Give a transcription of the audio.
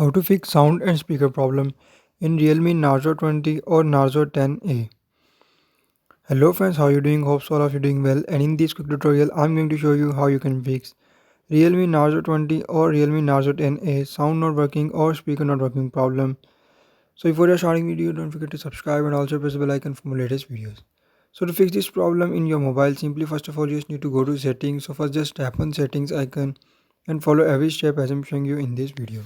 How to fix sound and speaker problem in Realme Narzo 20 or Narzo 10A. Hello friends, how are you doing? Hope so all of you doing well. And in this quick tutorial, I'm going to show you how you can fix Realme Narzo 20 or Realme Narzo 10A sound not working or speaker not working problem. So before you're starting video, don't forget to subscribe and also press the bell icon for more latest videos. So to fix this problem in your mobile, simply first of all you just need to go to settings. So first just tap on settings icon and follow every step as I'm showing you in this video.